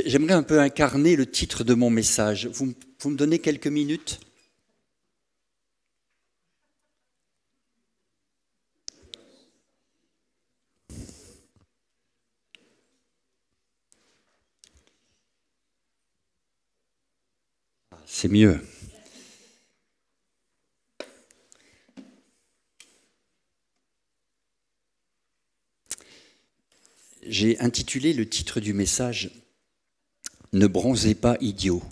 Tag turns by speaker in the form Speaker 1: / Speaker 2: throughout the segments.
Speaker 1: j'aimerais un peu incarner le titre de mon message. Vous me donnez quelques minutes ? C'est mieux. J'ai intitulé le titre du message « Ne bronzez pas, idiot ».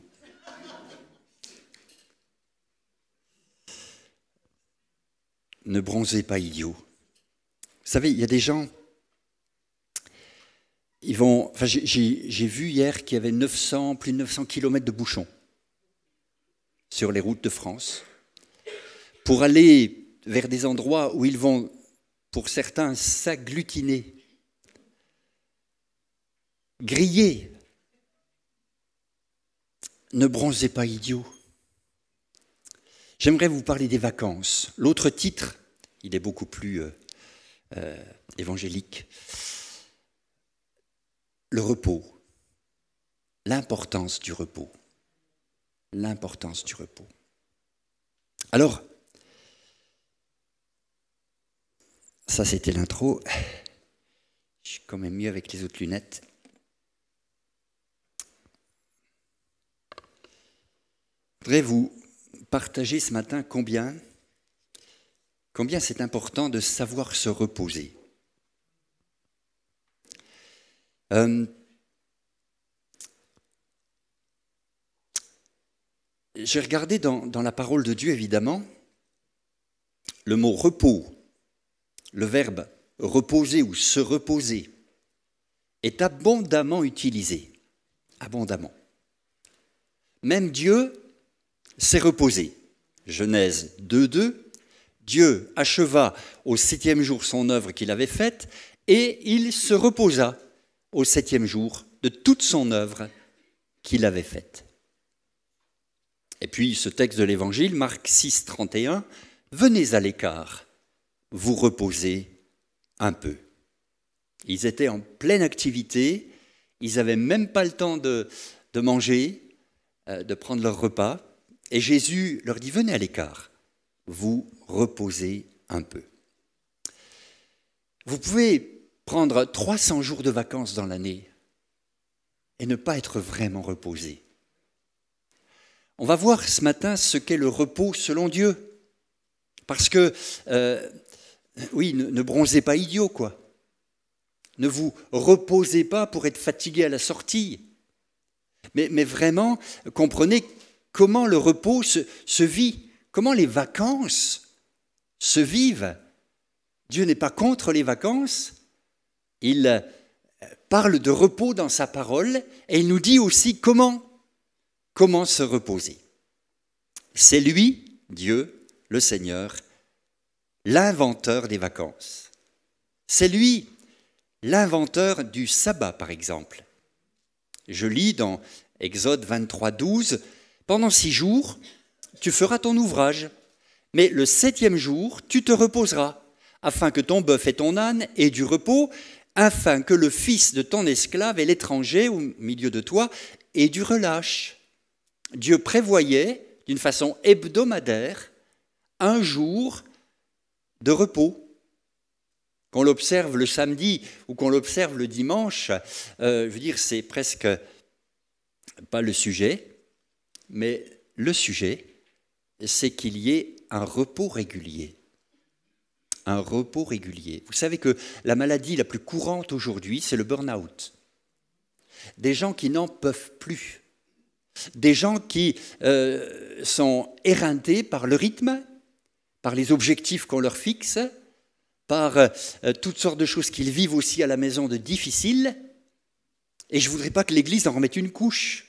Speaker 1: Ne bronzez pas, idiot. Vous savez, il y a des gens, j'ai vu hier qu'il y avait plus de 900 kilomètres de bouchons sur les routes de France pour aller vers des endroits où ils vont, pour certains, s'agglutiner, griller. Ne bronzez pas, idiot. J'aimerais vous parler des vacances. L'autre titre, il est beaucoup plus évangélique. Le repos. L'importance du repos. L'importance du repos. Alors, ça c'était l'intro. Je suis quand même mieux avec les autres lunettes. Je voudrais vous partager ce matin combien c'est important de savoir se reposer. J'ai regardé dans la parole de Dieu, évidemment, le mot repos, le verbe reposer ou se reposer, est abondamment utilisé. Abondamment. Même Dieu s'est reposé. Genèse 2:2, Dieu acheva au 7e jour son œuvre qu'il avait faite et il se reposa au 7e jour de toute son œuvre qu'il avait faite. Et puis ce texte de l'Évangile, Marc 6:31, venez à l'écart, vous reposez un peu. Ils étaient en pleine activité, ils n'avaient même pas le temps de manger, de prendre leur repas. Et Jésus leur dit, venez à l'écart, vous reposez un peu. Vous pouvez prendre 300 jours de vacances dans l'année et ne pas être vraiment reposé. On va voir ce matin ce qu'est le repos selon Dieu. Parce que, oui, ne bronzez pas idiot, quoi. Ne vous reposez pas pour être fatigué à la sortie. Mais vraiment, comprenez comment le repos se vit, comment les vacances se vivent. Dieu n'est pas contre les vacances, il parle de repos dans sa parole et il nous dit aussi comment se reposer. C'est lui, Dieu, le Seigneur, l'inventeur des vacances. C'est lui, l'inventeur du sabbat, par exemple. Je lis dans Exode 23:12, « Pendant 6 jours, tu feras ton ouvrage, mais le 7e jour, tu te reposeras, afin que ton bœuf et ton âne aient du repos, afin que le fils de ton esclave et l'étranger au milieu de toi ait du relâche. » Dieu prévoyait, d'une façon hebdomadaire, un jour de repos. Qu'on l'observe le samedi ou qu'on l'observe le dimanche, je veux dire, c'est presque pas le sujet, mais le sujet, c'est qu'il y ait un repos régulier. Un repos régulier. Vous savez que la maladie la plus courante aujourd'hui, c'est le burn-out. Des gens qui n'en peuvent plus. Des gens qui sont éreintés par le rythme, par les objectifs qu'on leur fixe, par toutes sortes de choses qu'ils vivent aussi à la maison de difficiles. Et je ne voudrais pas que l'Église en remette une couche.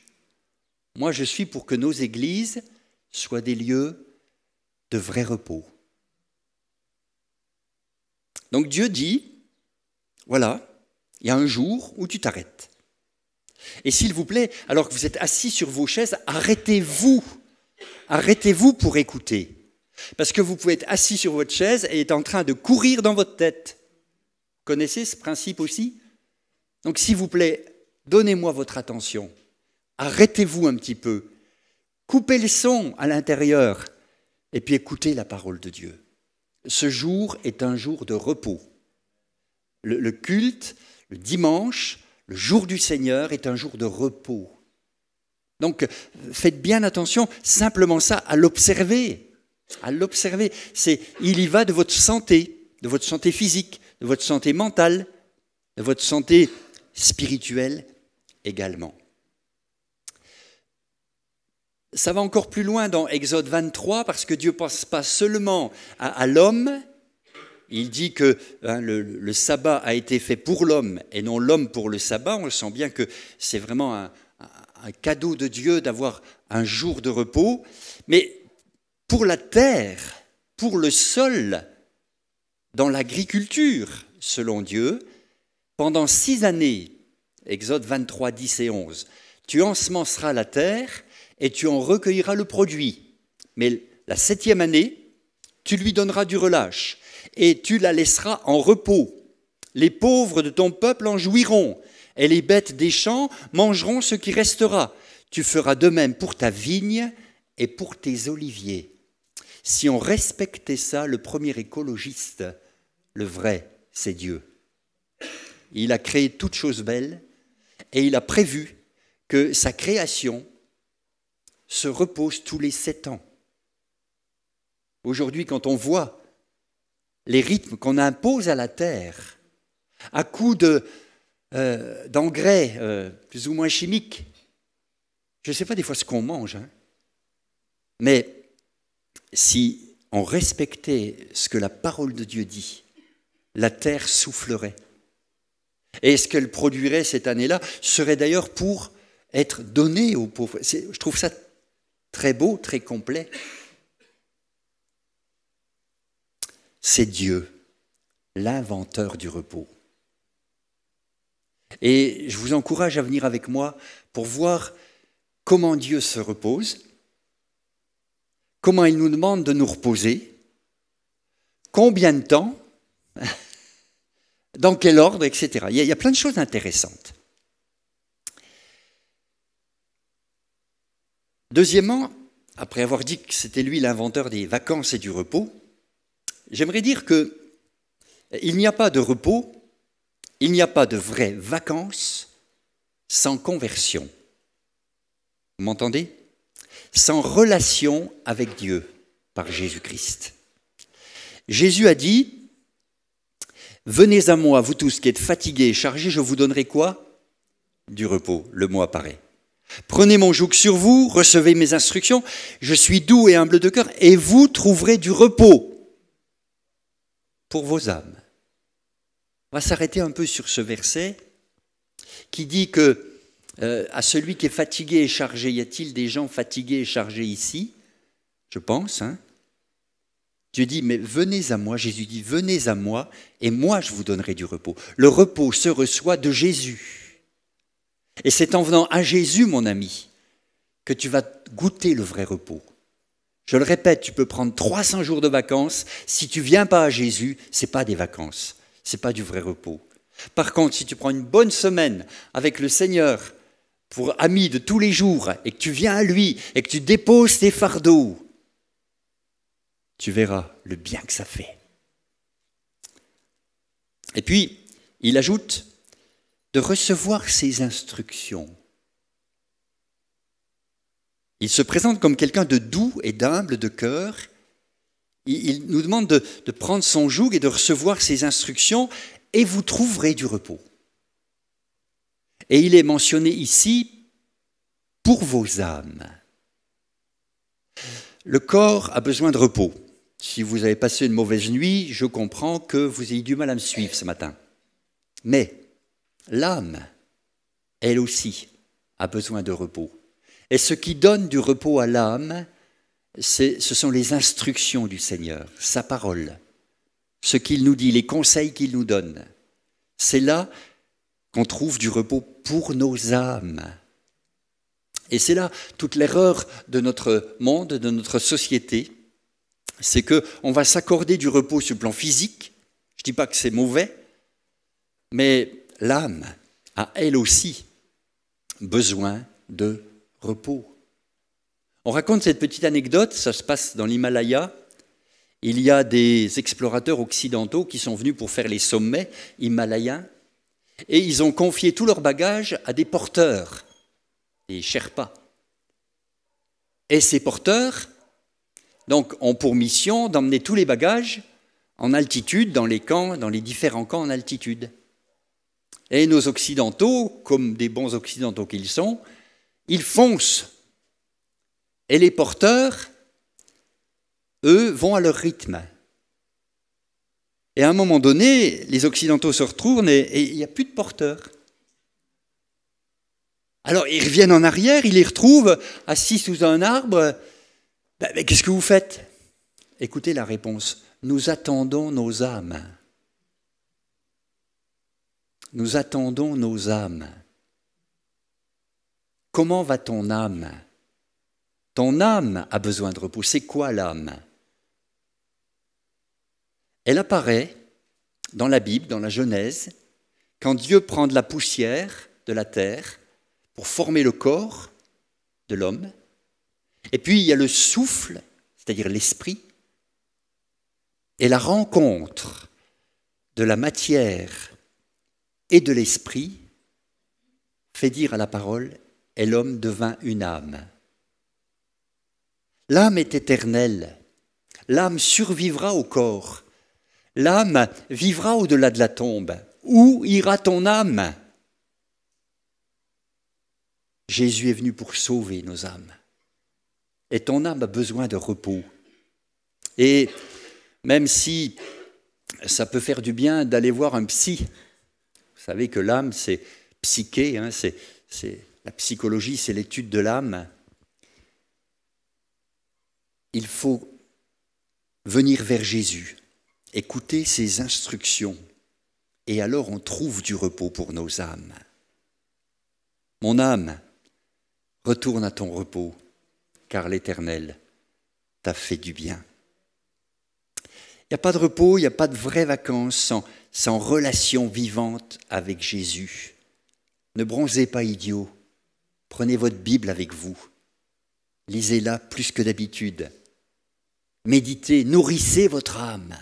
Speaker 1: Moi, je suis pour que nos églises soient des lieux de vrai repos. Donc Dieu dit, voilà, il y a un jour où tu t'arrêtes. Et s'il vous plaît, alors que vous êtes assis sur vos chaises, arrêtez-vous pour écouter. Parce que vous pouvez être assis sur votre chaise et être en train de courir dans votre tête. Vous connaissez ce principe aussi ? Donc s'il vous plaît, Donnez-moi votre attention. Arrêtez-vous un petit peu. Coupez le son à l'intérieur et puis écoutez la parole de Dieu. Ce jour est un jour de repos. Le culte, le dimanche, le jour du Seigneur est un jour de repos. Donc, faites bien attention, simplement ça, à l'observer. À l'observer. Il y va de votre santé physique, de votre santé mentale, de votre santé spirituelle également. Ça va encore plus loin dans Exode 23, parce que Dieu ne pense pas seulement à l'homme. Il dit que le sabbat a été fait pour l'homme et non l'homme pour le sabbat. On sent bien que c'est vraiment un cadeau de Dieu d'avoir un jour de repos. Mais pour la terre, pour le sol, dans l'agriculture, selon Dieu, pendant 6 années, Exode 23, 10 et 11, tu ensemenceras la terre et tu en recueilleras le produit. Mais la 7e année, tu lui donneras du relâche et tu la laisseras en repos. Les pauvres de ton peuple en jouiront et les bêtes des champs mangeront ce qui restera. Tu feras de même pour ta vigne et pour tes oliviers. Si on respectait ça, le premier écologiste, le vrai, c'est Dieu. Il a créé toutes choses belles et il a prévu que sa création se repose tous les 7 ans. Aujourd'hui, quand on voit les rythmes qu'on impose à la terre, à coups d'engrais plus ou moins chimiques, je ne sais pas des fois ce qu'on mange, mais si on respectait ce que la parole de Dieu dit, la terre soufflerait. Et ce qu'elle produirait cette année-là serait d'ailleurs pour être donnée aux pauvres. Je trouve ça très beau, très complet. C'est Dieu, l'inventeur du repos. Et je vous encourage à venir avec moi pour voir comment Dieu se repose, comment il nous demande de nous reposer, combien de temps, dans quel ordre, etc. Il y a plein de choses intéressantes. Deuxièmement, après avoir dit que c'était lui l'inventeur des vacances et du repos, j'aimerais dire qu'il n'y a pas de repos, il n'y a pas de vraies vacances sans conversion. Vous m'entendez? Sans relation avec Dieu par Jésus-Christ. Jésus a dit, « Venez à moi, vous tous qui êtes fatigués et chargés, je vous donnerai quoi? Du repos. » Le mot apparaît. « Prenez mon joug sur vous, recevez mes instructions, je suis doux et humble de cœur, et vous trouverez du repos pour vos âmes. » On va s'arrêter un peu sur ce verset qui dit que à celui qui est fatigué et chargé, y a-t-il des gens fatigués et chargés ici? Je pense, Dieu dit, mais venez à moi, Jésus dit, venez à moi, et moi je vous donnerai du repos. Le repos se reçoit de Jésus. Et c'est en venant à Jésus, mon ami, que tu vas goûter le vrai repos. Je le répète, tu peux prendre 300 jours de vacances. Si tu ne viens pas à Jésus, ce n'est pas des vacances, ce n'est pas du vrai repos. Par contre, si tu prends une bonne semaine avec le Seigneur pour ami de tous les jours et que tu viens à lui et que tu déposes tes fardeaux, tu verras le bien que ça fait. Et puis, il ajoute de recevoir ses instructions. Il se présente comme quelqu'un de doux et d'humble de cœur. Il nous demande de prendre son joug et de recevoir ses instructions et vous trouverez du repos. Et il est mentionné ici pour vos âmes. Le corps a besoin de repos. Si vous avez passé une mauvaise nuit, je comprends que vous ayez du mal à me suivre ce matin. Mais l'âme, elle aussi, a besoin de repos. Et ce qui donne du repos à l'âme, ce sont les instructions du Seigneur, sa parole, ce qu'il nous dit, les conseils qu'il nous donne. C'est là qu'on trouve du repos pour nos âmes. Et c'est là toute l'erreur de notre monde, de notre société, c'est qu'on va s'accorder du repos sur le plan physique. Je ne dis pas que c'est mauvais, mais l'âme a elle aussi besoin de repos. On raconte cette petite anecdote, ça se passe dans l'Himalaya. Il y a des explorateurs occidentaux qui sont venus pour faire les sommets himalayens et ils ont confié tout leur bagage à des porteurs, des Sherpas. Et ces porteurs donc, ont pour mission d'emmener tous les bagages en altitude, dans les camps, dans les différents camps en altitude. Et nos Occidentaux, comme des bons Occidentaux qu'ils sont, ils foncent. Et les porteurs, eux, vont à leur rythme. Et à un moment donné, les Occidentaux se retournent et il n'y a plus de porteurs. Alors, ils reviennent en arrière, ils les retrouvent assis sous un arbre. Mais qu'est-ce que vous faites? Écoutez la réponse. Nous attendons nos âmes. Nous attendons nos âmes. Comment va ton âme? Ton âme a besoin de repos. C'est quoi l'âme? Elle apparaît dans la Bible, dans la Genèse, quand Dieu prend de la poussière de la terre pour former le corps de l'homme. Et puis il y a le souffle, c'est-à-dire l'esprit, et la rencontre de la matière et de l'esprit fait dire à la parole, et l'homme devint une âme. L'âme est éternelle, l'âme survivra au corps, l'âme vivra au-delà de la tombe. Où ira ton âme? Jésus est venu pour sauver nos âmes. Et ton âme a besoin de repos. Et même si ça peut faire du bien d'aller voir un psy, vous savez que l'âme c'est psyché, hein, c'est la psychologie, c'est l'étude de l'âme. Il faut venir vers Jésus, écouter ses instructions, et alors on trouve du repos pour nos âmes. Mon âme, retourne à ton repos, car l'Éternel t'a fait du bien. Il n'y a pas de repos, il n'y a pas de vraies vacances sans relation vivante avec Jésus. Ne bronzez pas, idiots. Prenez votre Bible avec vous. Lisez-la plus que d'habitude. Méditez, nourrissez votre âme.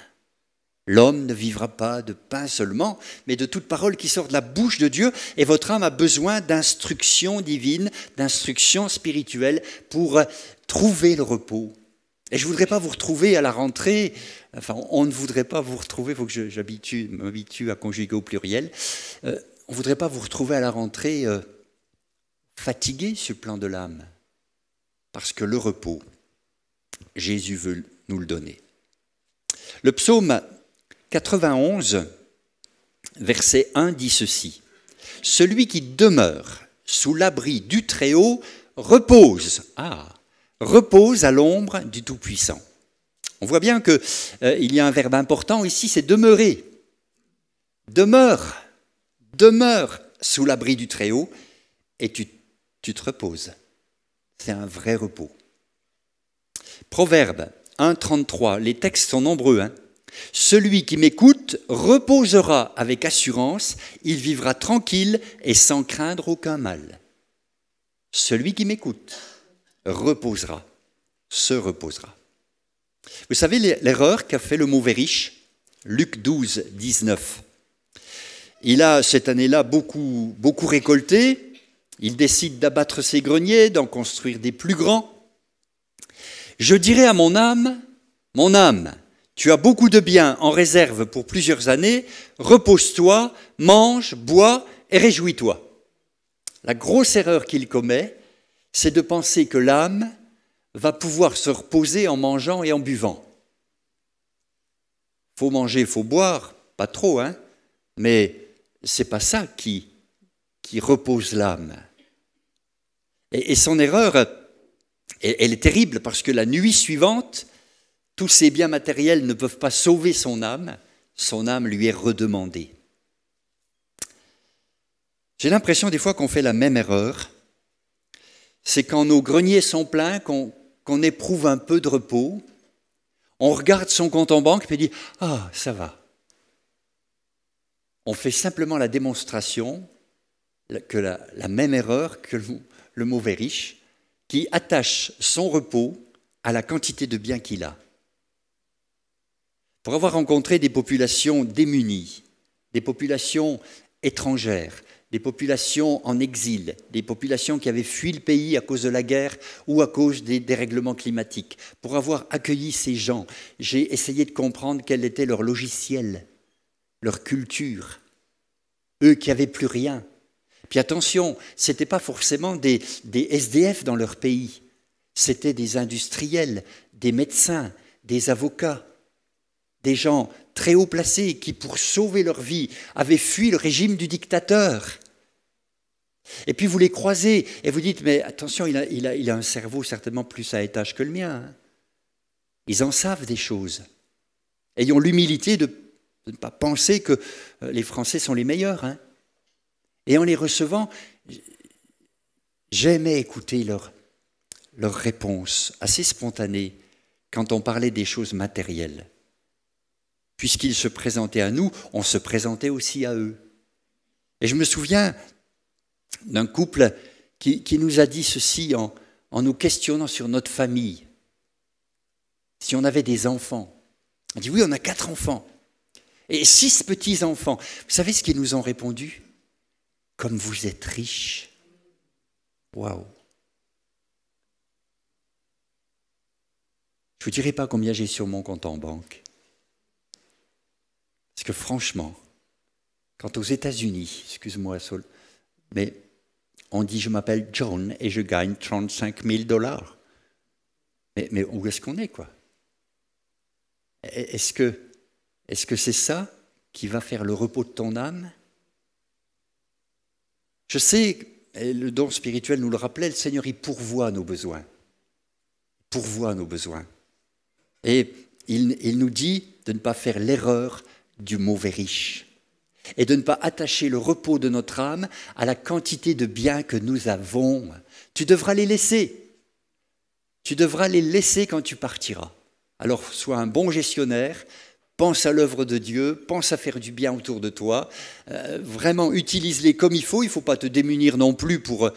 Speaker 1: L'homme ne vivra pas de pain seulement, mais de toute parole qui sort de la bouche de Dieu. Et votre âme a besoin d'instruction divine, d'instruction spirituelle pour trouver le repos. Et je ne voudrais pas vous retrouver à la rentrée, enfin on ne voudrait pas vous retrouver, il faut que m'habitue à conjuguer au pluriel, on ne voudrait pas vous retrouver à la rentrée fatigué sur le plan de l'âme, parce que le repos, Jésus veut nous le donner. Le psaume 91, verset 1 dit ceci, « Celui qui demeure sous l'abri du Très-Haut repose. » repose à l'ombre du Tout-Puissant. On voit bien qu'il y a un verbe important ici, c'est demeurer. Demeure sous l'abri du Très-Haut et tu te reposes. C'est un vrai repos. Proverbe 1,33, les textes sont nombreux. Celui qui m'écoute reposera avec assurance, il vivra tranquille et sans craindre aucun mal. Celui qui m'écoute reposera, se reposera. Vous savez l'erreur qu'a fait le mauvais riche, Luc 12, 19. Il a cette année-là beaucoup récolté, il décide d'abattre ses greniers, d'en construire des plus grands. Je dirai à mon âme, tu as beaucoup de biens en réserve pour plusieurs années, repose-toi, mange, bois et réjouis-toi. La grosse erreur qu'il commet, c'est de penser que l'âme va pouvoir se reposer en mangeant et en buvant. Faut manger, faut boire, pas trop, mais c'est pas ça qui repose l'âme. Et son erreur, elle est terrible parce que la nuit suivante, tous ces biens matériels ne peuvent pas sauver son âme lui est redemandée. J'ai l'impression des fois qu'on fait la même erreur. C'est quand nos greniers sont pleins, qu'on éprouve un peu de repos, on regarde son compte en banque et puis dit « Ah, ça va ». On fait simplement la démonstration la même erreur que le mauvais riche, qui attache son repos à la quantité de biens qu'il a. Pour avoir rencontré des populations démunies, des populations étrangères, des populations en exil, des populations qui avaient fui le pays à cause de la guerre ou à cause des dérèglements climatiques. Pour avoir accueilli ces gens, j'ai essayé de comprendre quel était leur logiciel, leur culture. Eux qui n'avaient plus rien. Puis attention, ce n'était pas forcément des SDF dans leur pays. C'était des industriels, des médecins, des avocats, des gens très haut placés qui, pour sauver leur vie, avaient fui le régime du dictateur. Et puis vous les croisez et vous dites, mais attention, il a un cerveau certainement plus à étage que le mien. Hein. Ils en savent des choses. Ayons l'humilité de ne pas penser que les Français sont les meilleurs. Hein. Et en les recevant, j'aimais écouter leur réponse assez spontanée quand on parlait des choses matérielles. Puisqu'ils se présentaient à nous, on se présentait aussi à eux. Et je me souviens d'un couple qui nous a dit ceci en nous questionnant sur notre famille. Si on avait des enfants. On dit oui, on a 4 enfants. Et 6 petits-enfants. Vous savez ce qu'ils nous ont répondu? Comme vous êtes riches. Waouh! Je ne vous dirai pas combien j'ai sur mon compte en banque. Parce que franchement, quand aux États-Unis, excuse-moi Saul, mais on dit je m'appelle John et je gagne 35 000 $. Mais où est-ce qu'on est, quoi? Est-ce que c'est ça qui va faire le repos de ton âme? Je sais, et le don spirituel nous le rappelait, le Seigneur, il pourvoit nos besoins. Il pourvoit nos besoins. Et il nous dit de ne pas faire l'erreur du mauvais riche et de ne pas attacher le repos de notre âme à la quantité de biens que nous avons. Tu devras les laisser. Tu devras les laisser quand tu partiras. Alors, sois un bon gestionnaire, pense à l'œuvre de Dieu, pense à faire du bien autour de toi, vraiment utilise-les comme il ne faut pas te démunir non plus pour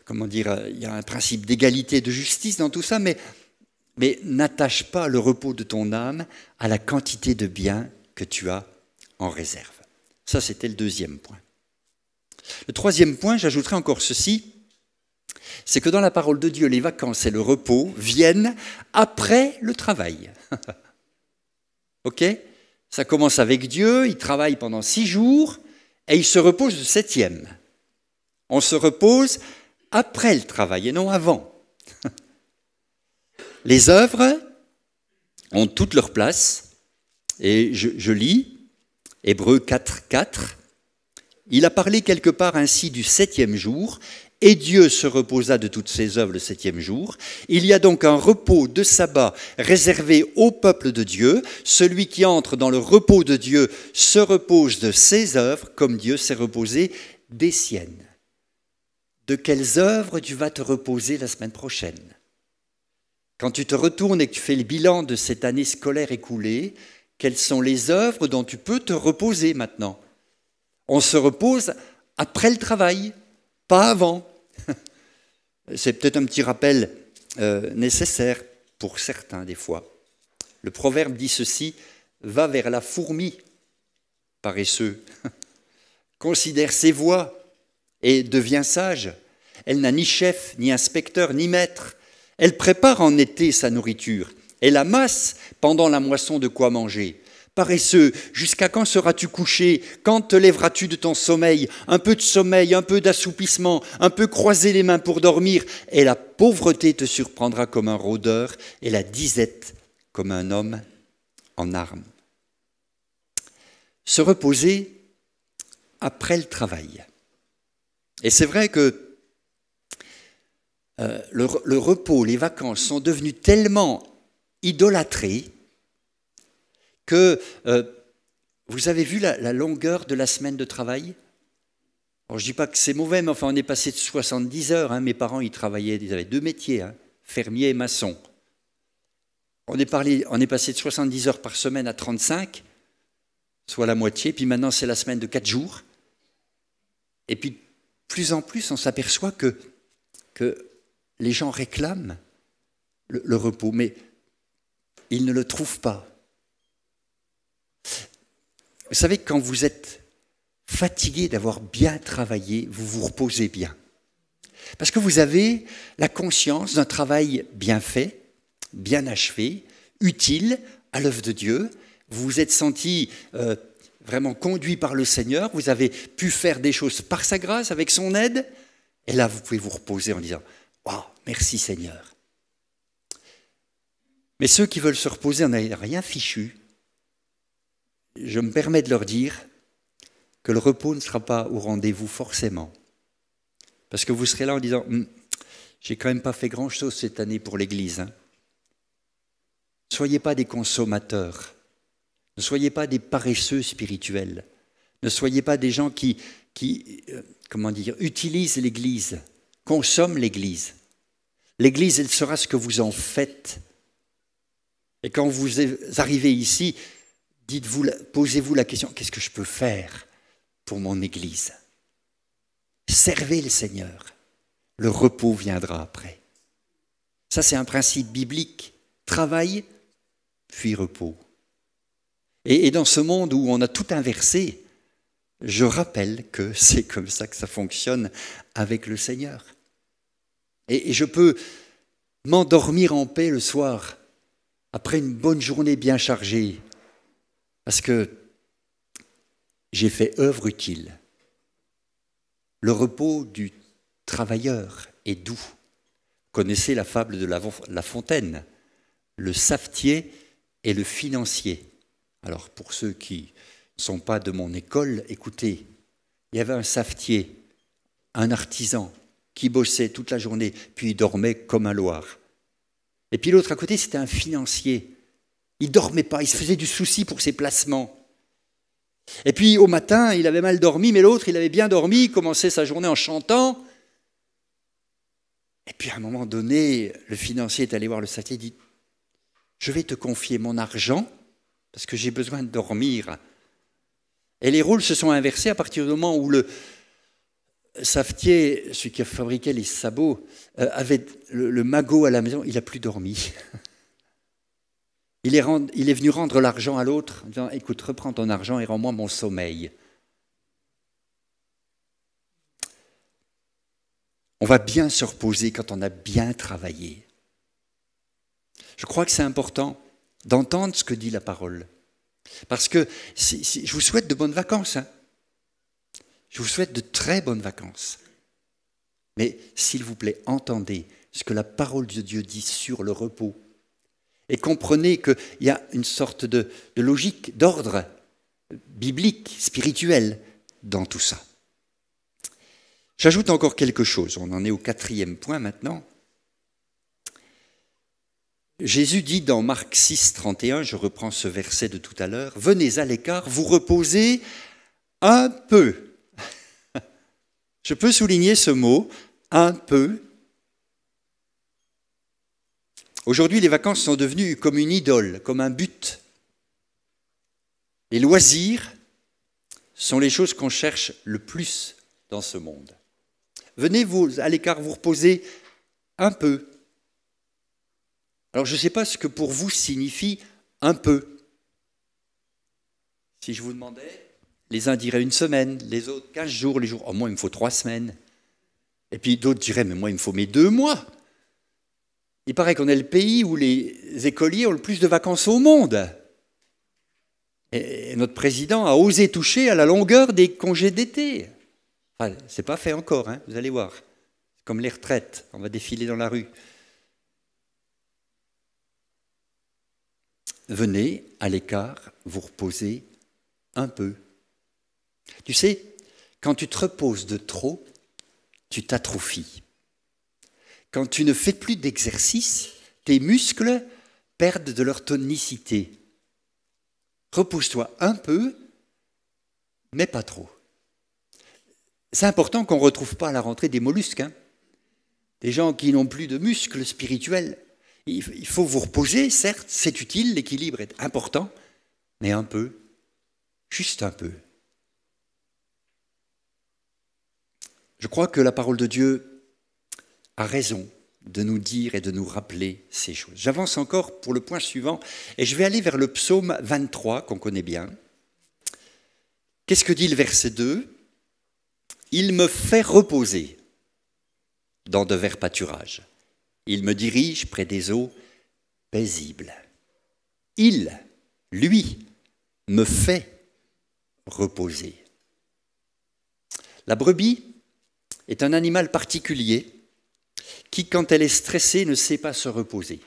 Speaker 1: comment dire, il y a un principe d'égalité, de justice dans tout ça, mais n'attache pas le repos de ton âme à la quantité de biens que tu as en réserve. Ça, c'était le deuxième point. Le troisième point, j'ajouterai encore ceci, c'est que dans la parole de Dieu, les vacances et le repos viennent après le travail. Ok? Ça commence avec Dieu, il travaille pendant 6 jours et il se repose le 7e. On se repose après le travail et non avant. Les œuvres ont toute leur place et je lis Hébreux 4, 4. Il a parlé quelque part ainsi du 7e jour. Et Dieu se reposa de toutes ses œuvres le 7e jour. Il y a donc un repos de sabbat réservé au peuple de Dieu. Celui qui entre dans le repos de Dieu se repose de ses œuvres, comme Dieu s'est reposé des siennes. De quelles œuvres tu vas te reposer la semaine prochaine? Quand tu te retournes et que tu fais le bilan de cette année scolaire écoulée, quelles sont les œuvres dont tu peux te reposer maintenant? On se repose après le travail. Pas avant. C'est peut-être un petit rappel nécessaire pour certains des fois. Le proverbe dit ceci, va vers la fourmi, paresseux. Considère ses voies et deviens sage. Elle n'a ni chef, ni inspecteur, ni maître. Elle prépare en été sa nourriture. Elle amasse pendant la moisson de quoi manger. Paresseux, jusqu'à quand seras-tu couché? Quand te lèveras-tu de ton sommeil? Un peu de sommeil, un peu d'assoupissement, un peu croiser les mains pour dormir. Et la pauvreté te surprendra comme un rôdeur et la disette comme un homme en armes. Se reposer après le travail. Et c'est vrai que le repos, les vacances sont devenus tellement idolâtrés que vous avez vu la longueur de la semaine de travail? Alors, je ne dis pas que c'est mauvais, mais enfin, on est passé de 70 heures. Hein. Mes parents, ils travaillaient, ils avaient 2 métiers, hein, fermier et maçon. On est passé de 70 heures par semaine à 35, soit la moitié, puis maintenant c'est la semaine de 4 jours. Et puis, plus en plus, on s'aperçoit que les gens réclament le repos, mais ils ne le trouvent pas. Vous savez, quand vous êtes fatigué d'avoir bien travaillé, vous vous reposez bien. Parce que vous avez la conscience d'un travail bien fait, bien achevé, utile à l'œuvre de Dieu. Vous vous êtes senti vraiment conduit par le Seigneur. Vous avez pu faire des choses par sa grâce, avec son aide. Et là, vous pouvez vous reposer en disant « Waouh, merci Seigneur ». Mais ceux qui veulent se reposer en n'ayant rien fichu, je me permets de leur dire que le repos ne sera pas au rendez-vous forcément. Parce que vous serez là en disant « J'ai quand même pas fait grand-chose cette année pour l'Église. Ne soyez pas des consommateurs. Ne soyez pas des paresseux spirituels. Ne soyez pas des gens qui utilisent l'Église, consomment l'Église. L'Église, elle sera ce que vous en faites. Et quand vous arrivez ici, posez-vous la question, qu'est-ce que je peux faire pour mon Église? Servez le Seigneur. Le repos viendra après. Ça, c'est un principe biblique. Travail, puis repos. Et dans ce monde où on a tout inversé, je rappelle que c'est comme ça que ça fonctionne avec le Seigneur. Et je peux m'endormir en paix le soir, après une bonne journée bien chargée, parce que j'ai fait œuvre utile. Le repos du travailleur est doux. Vous connaissez la fable de La Fontaine, le savetier et le financier. Alors pour ceux qui ne sont pas de mon école, écoutez, il y avait un savetier, un artisan, qui bossait toute la journée, puis il dormait comme un loir. Et puis l'autre à côté, c'était un financier. Il ne dormait pas, il se faisait du souci pour ses placements. Et puis au matin, il avait mal dormi, mais l'autre, il avait bien dormi, il commençait sa journée en chantant. Et puis à un moment donné, le financier est allé voir le savetier et dit « Je vais te confier mon argent parce que j'ai besoin de dormir. » Et les rôles se sont inversés à partir du moment où le savetier, celui qui fabriquait les sabots, avait le magot à la maison, il n'a plus dormi. Il est venu rendre l'argent à l'autre en disant « Écoute, reprends ton argent et rends-moi mon sommeil. » On va bien se reposer quand on a bien travaillé. Je crois que c'est important d'entendre ce que dit la parole. Parce que je vous souhaite de bonnes vacances. Hein. Je vous souhaite de très bonnes vacances. Mais s'il vous plaît, entendez ce que la parole de Dieu dit sur le repos. Et comprenez qu'il y a une sorte de logique, d'ordre biblique, spirituel dans tout ça. J'ajoute encore quelque chose. On en est au 4e point maintenant. Jésus dit dans Marc 6, 31, je reprends ce verset de tout à l'heure, « Venez à l'écart, vous reposez un peu. » Je peux souligner ce mot, « un peu ». Aujourd'hui, les vacances sont devenues comme une idole, comme un but. Les loisirs sont les choses qu'on cherche le plus dans ce monde. Venez à l'écart, vous reposer un peu. Alors, je ne sais pas ce que pour vous signifie un peu. Si je vous demandais, les uns diraient une semaine, les autres 15 jours, les jours, oh, moi il me faut 3 semaines. Et puis d'autres diraient, mais moi il me faut mes 2 mois. Il paraît qu'on est le pays où les écoliers ont le plus de vacances au monde. Et notre président a osé toucher à la longueur des congés d'été. Enfin, ce n'est pas fait encore, hein, vous allez voir. C'est comme les retraites, on va défiler dans la rue. Venez à l'écart, vous reposez un peu. Tu sais, quand tu te reposes de trop, tu t'atrophies. Quand tu ne fais plus d'exercice, tes muscles perdent de leur tonicité. Repose-toi un peu, mais pas trop. C'est important qu'on ne retrouve pas à la rentrée des mollusques, hein. Des gens qui n'ont plus de muscles spirituels. Il faut vous reposer, certes, c'est utile, l'équilibre est important, mais un peu, juste un peu. Je crois que la parole de Dieu a raison de nous dire et de nous rappeler ces choses. J'avance encore pour le point suivant et je vais aller vers le psaume 23 qu'on connaît bien. Qu'est-ce que dit le verset 2 ? Il me fait reposer dans de verts pâturages. Il me dirige près des eaux paisibles. Il, lui, me fait reposer. La brebis est un animal particulier qui, quand elle est stressée, ne sait pas se reposer.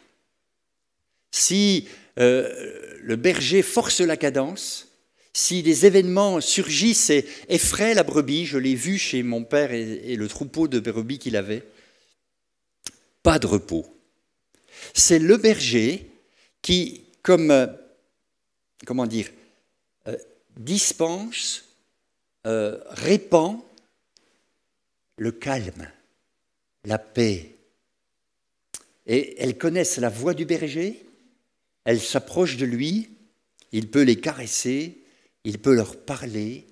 Speaker 1: Si le berger force la cadence, si des événements surgissent et effraient la brebis, je l'ai vu chez mon père et le troupeau de brebis qu'il avait, pas de repos. C'est le berger qui, dispense, répand le calme, la paix. Et elles connaissent la voix du berger, elles s'approchent de lui, il peut les caresser, il peut leur parler,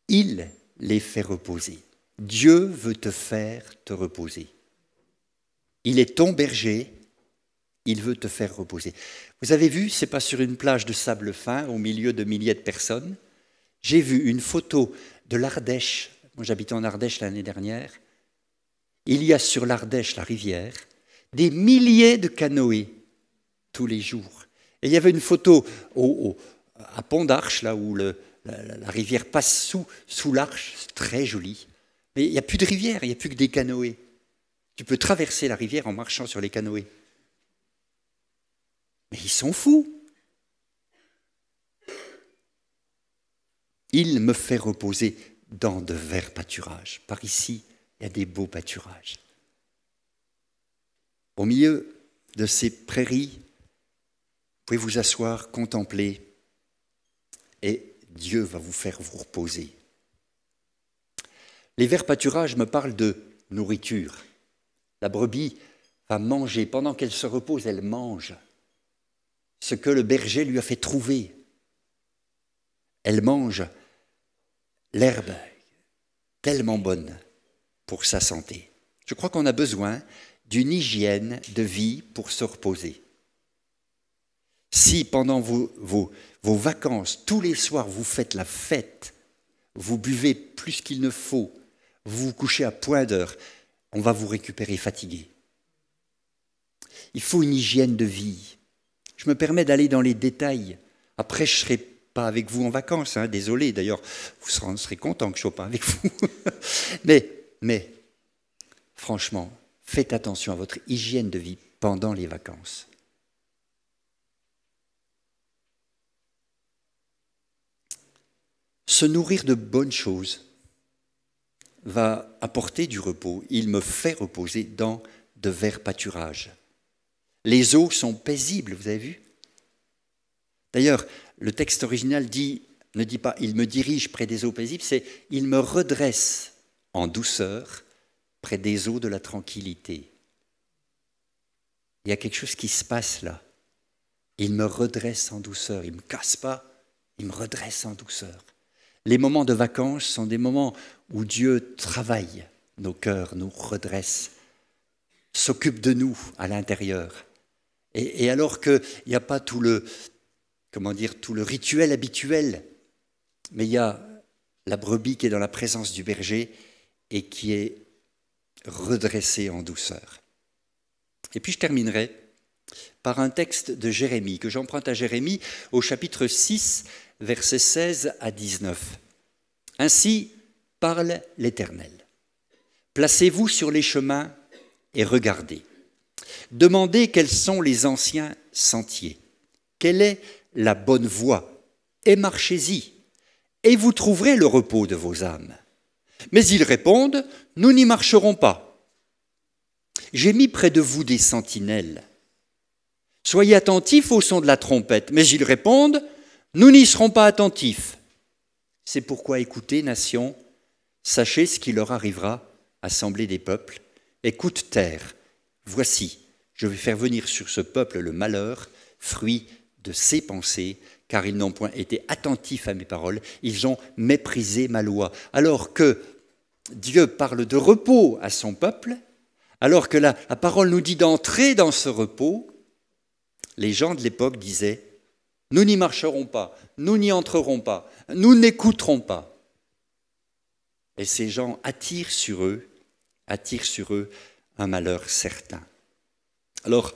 Speaker 1: il les fait reposer. Dieu veut te faire te reposer. Il est ton berger, il veut te faire reposer. Vous avez vu, ce n'est pas sur une plage de sable fin au milieu de milliers de personnes. J'ai vu une photo de l'Ardèche. Moi, j'habitais en Ardèche l'année dernière. Il y a sur l'Ardèche, la rivière, des milliers de canoës tous les jours. Et il y avait une photo à Pont d'Arche, là où la rivière passe sous l'arche, c'est très joli. Mais il n'y a plus de rivière, il n'y a plus que des canoës. Tu peux traverser la rivière en marchant sur les canoës. Mais ils sont fous. Il me fait reposer dans de verts pâturages. Par ici, il y a des beaux pâturages. Au milieu de ces prairies, vous pouvez vous asseoir, contempler, et Dieu va vous faire vous reposer. Les verts pâturages me parlent de nourriture. La brebis va manger. Pendant qu'elle se repose, elle mange ce que le berger lui a fait trouver. Elle mange l'herbe tellement bonne pour sa santé. Je crois qu'on a besoin d'une hygiène de vie pour se reposer. Si pendant vos vacances, tous les soirs, vous faites la fête, vous buvez plus qu'il ne faut, vous vous couchez à point d'heure, on va vous récupérer fatigué. Il faut une hygiène de vie. Je me permets d'aller dans les détails. Après, je ne serai pas avec vous en vacances, hein, désolé, d'ailleurs, vous serez content que je ne sois pas avec vous. mais, franchement, faites attention à votre hygiène de vie pendant les vacances. Se nourrir de bonnes choses va apporter du repos. Il me fait reposer dans de verts pâturages. Les eaux sont paisibles, vous avez vu ? D'ailleurs, le texte original ne dit pas « il me dirige près des eaux paisibles », c'est « il me redresse en douceur près des eaux de la tranquillité ». Il y a quelque chose qui se passe là. Il me redresse en douceur, il ne me casse pas, il me redresse en douceur. Les moments de vacances sont des moments où Dieu travaille nos cœurs, nous redresse, s'occupe de nous à l'intérieur. Et alors qu'il n'y a pas tout le rituel habituel, mais il y a la brebis qui est dans la présence du berger et qui est redressée en douceur. Et puis je terminerai par un texte de Jérémie, que j'emprunte à Jérémie au chapitre 6, versets 16 à 19. Ainsi parle l'Éternel. Placez-vous sur les chemins et regardez. Demandez quels sont les anciens sentiers. Quelle est la bonne voie? Et marchez-y, et vous trouverez le repos de vos âmes. Mais ils répondent, nous n'y marcherons pas. J'ai mis près de vous des sentinelles. Soyez attentifs au son de la trompette. Mais ils répondent, nous n'y serons pas attentifs. C'est pourquoi écoutez, nation, sachez ce qui leur arrivera, assemblée des peuples. Écoute, terre, voici, je vais faire venir sur ce peuple le malheur, fruit de ses pensées, car ils n'ont point été attentifs à mes paroles, ils ont méprisé ma loi. Alors que Dieu parle de repos à son peuple, alors que la parole nous dit d'entrer dans ce repos, les gens de l'époque disaient « Nous n'y marcherons pas, nous n'y entrerons pas, nous n'écouterons pas ». Et ces gens attirent sur eux un malheur certain. Alors,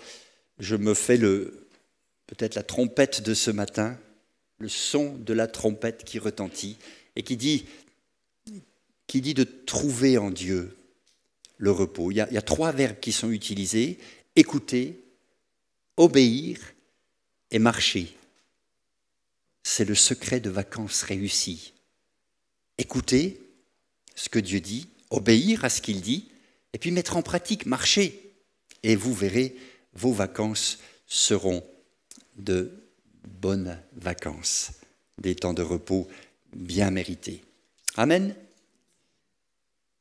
Speaker 1: je me fais peut-être la trompette de ce matin, le son de la trompette qui retentit et qui dit de trouver en Dieu le repos. Il y a 3 verbes qui sont utilisés, écouter, obéir et marcher. C'est le secret de vacances réussies. Écouter ce que Dieu dit, obéir à ce qu'il dit, et puis mettre en pratique, marcher. Et vous verrez, vos vacances seront de bonnes vacances, des temps de repos bien mérités. Amen.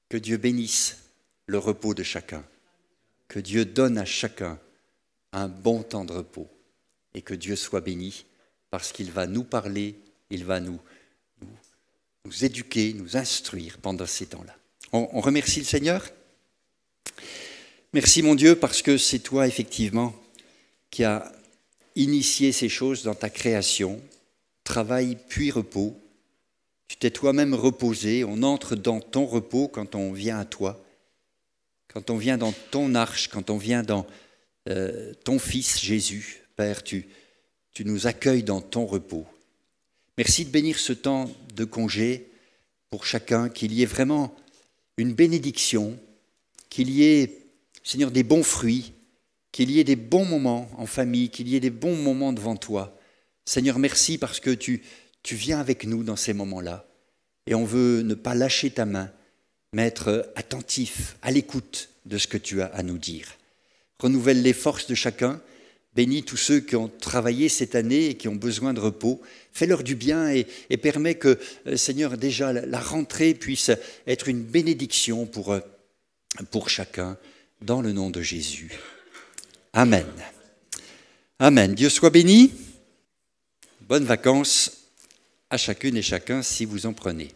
Speaker 1: Que Dieu bénisse le repos de chacun, que Dieu donne à chacun un bon temps de repos et que Dieu soit béni parce qu'il va nous parler, il va nous éduquer, nous instruire pendant ces temps-là. On remercie le Seigneur. Merci mon Dieu parce que c'est toi effectivement qui as initié ces choses dans ta création, travail puis repos. Tu t'es toi-même reposé, on entre dans ton repos quand on vient à toi, quand on vient dans ton arche, quand on vient dans ton Fils Jésus. Père, tu nous accueilles dans ton repos. Merci de bénir ce temps de congé pour chacun, qu'il y ait vraiment une bénédiction, qu'il y ait, Seigneur, des bons fruits, qu'il y ait des bons moments en famille, qu'il y ait des bons moments devant toi. Seigneur, merci parce que tu viens avec nous dans ces moments-là. Et on veut ne pas lâcher ta main, mais être attentif, à l'écoute de ce que tu as à nous dire. Renouvelle les forces de chacun. Bénis tous ceux qui ont travaillé cette année et qui ont besoin de repos. Fais-leur du bien et permets que, Seigneur, déjà la rentrée puisse être une bénédiction pour chacun, dans le nom de Jésus. Amen. Amen. Dieu soit béni. Bonnes vacances à chacune et chacun si vous en prenez.